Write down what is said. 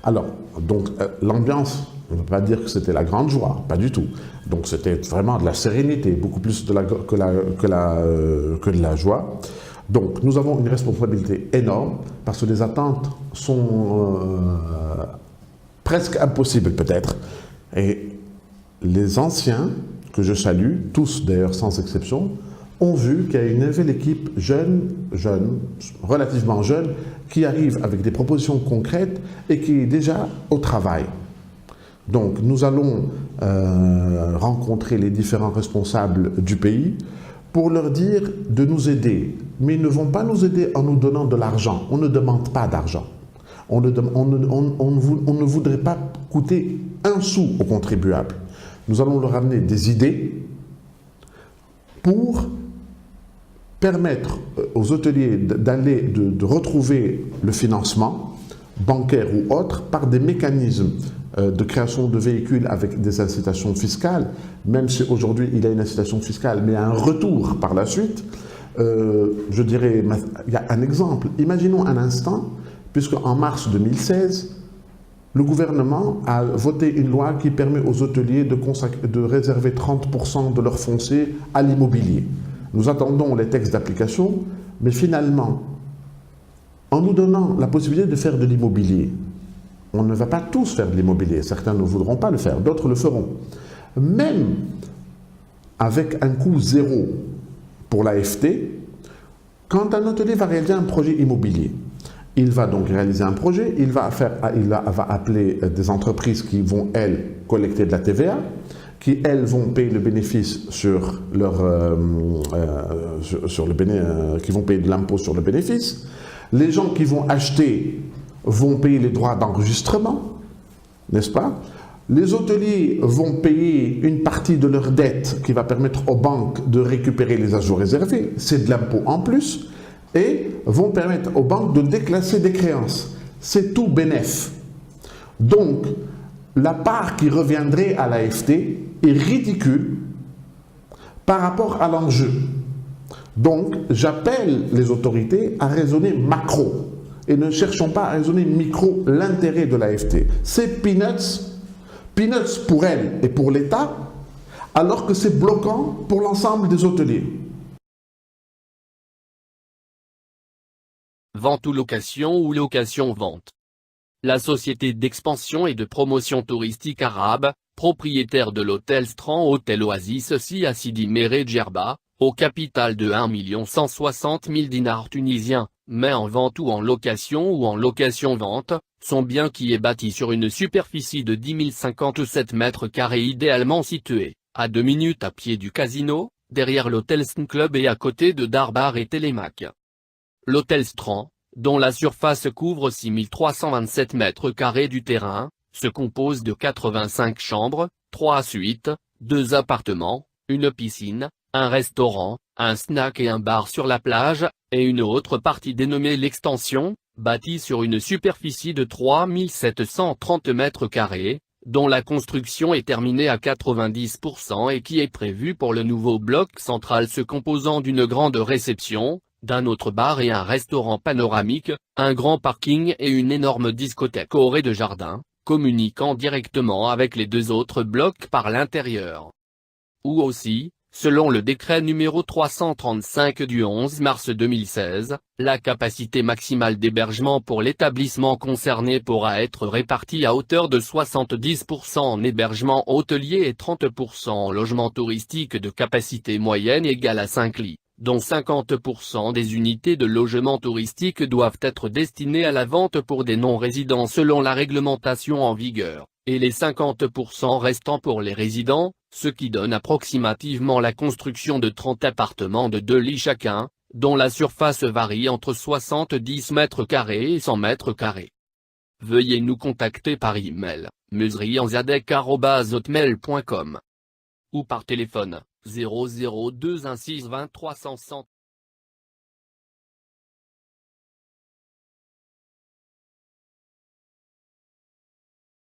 Alors, donc, l'ambiance, on ne peut pas dire que c'était la grande joie, pas du tout. Donc, c'était vraiment de la sérénité, beaucoup plus que de la joie. Donc, nous avons une responsabilité énorme parce que les attentes sont presque impossibles peut-être. Et les anciens, que je salue, tous d'ailleurs sans exception, ont vu qu'il y a une nouvelle équipe jeune, relativement jeune, qui arrive avec des propositions concrètes et qui est déjà au travail. Donc nous allons rencontrer les différents responsables du pays pour leur dire de nous aider. Mais ils ne vont pas nous aider en nous donnant de l'argent. On ne demande pas d'argent. On ne voudrait pas coûter un sou aux contribuables. Nous allons leur amener des idées pour permettre aux hôteliers de retrouver le financement, bancaire ou autre, par des mécanismes de création de véhicules avec des incitations fiscales, même si aujourd'hui il y a une incitation fiscale, mais un retour par la suite. Je dirais, il y a un exemple. Imaginons un instant, puisque en mars 2016, le gouvernement a voté une loi qui permet aux hôteliers de réserver 30% de leur foncier à l'immobilier. Nous attendons les textes d'application, mais finalement, en nous donnant la possibilité de faire de l'immobilier, on ne va pas tous faire de l'immobilier. Certains ne voudront pas le faire, d'autres le feront. Même avec un coût zéro pour l'AFT, quand un hôtelier va réaliser un projet immobilier, il va donc réaliser un projet, il va appeler des entreprises qui vont, elles, collecter de la TVA, qui, elles, vont payer le bénéfice sur leur, qui vont payer de l'impôt sur le bénéfice. Les gens qui vont acheter vont payer les droits d'enregistrement, n'est-ce pas? Les hôteliers vont payer une partie de leur dette qui va permettre aux banques de récupérer les ajouts réservés, c'est de l'impôt en plus, et vont permettre aux banques de déclasser des créances. C'est tout bénef. Donc, la part qui reviendrait à l'AFT est ridicule par rapport à l'enjeu. Donc, j'appelle les autorités à raisonner macro et ne cherchons pas à raisonner micro l'intérêt de l'AFT. C'est peanuts pour elle et pour l'État, alors que c'est bloquant pour l'ensemble des hôteliers. Vente ou location-vente. La société d'expansion et de promotion touristique arabe, propriétaire de l'hôtel Strand Hôtel Oasis à Sidi Méré Djerba, au capital de 1 160 000 dinars tunisiens, met en vente ou en location-vente, son bien qui est bâti sur une superficie de 10 057 mètres carrés idéalement situé, à 2 minutes à pied du casino, derrière l'hôtel Sun Club et à côté de Darbar et Télémac. L'hôtel Strand, dont la surface couvre 6 327 mètres carrés du terrain, se compose de 85 chambres, 3 suites, 2 appartements, une piscine, un restaurant, un snack et un bar sur la plage, et une autre partie dénommée l'extension, bâtie sur une superficie de 3 730 mètres carrés, dont la construction est terminée à 90% et qui est prévue pour le nouveau bloc central se composant d'une grande réception, d'un autre bar et un restaurant panoramique, un grand parking et une énorme discothèque au rez-de-jardin, communiquant directement avec les 2 autres blocs par l'intérieur. Ou aussi, selon le décret numéro 335 du 11 mars 2016, la capacité maximale d'hébergement pour l'établissement concerné pourra être répartie à hauteur de 70% en hébergement hôtelier et 30% en logement touristique de capacité moyenne égale à 5 lits, dont 50% des unités de logement touristique doivent être destinées à la vente pour des non-résidents selon la réglementation en vigueur, et les 50% restants pour les résidents, ce qui donne approximativement la construction de 30 appartements de 2 lits chacun, dont la surface varie entre 70 mètres carrés et 100 mètres carrés. Veuillez nous contacter par email, meusrianzadek@hotmail.com ou par téléphone, 002 16 23 100.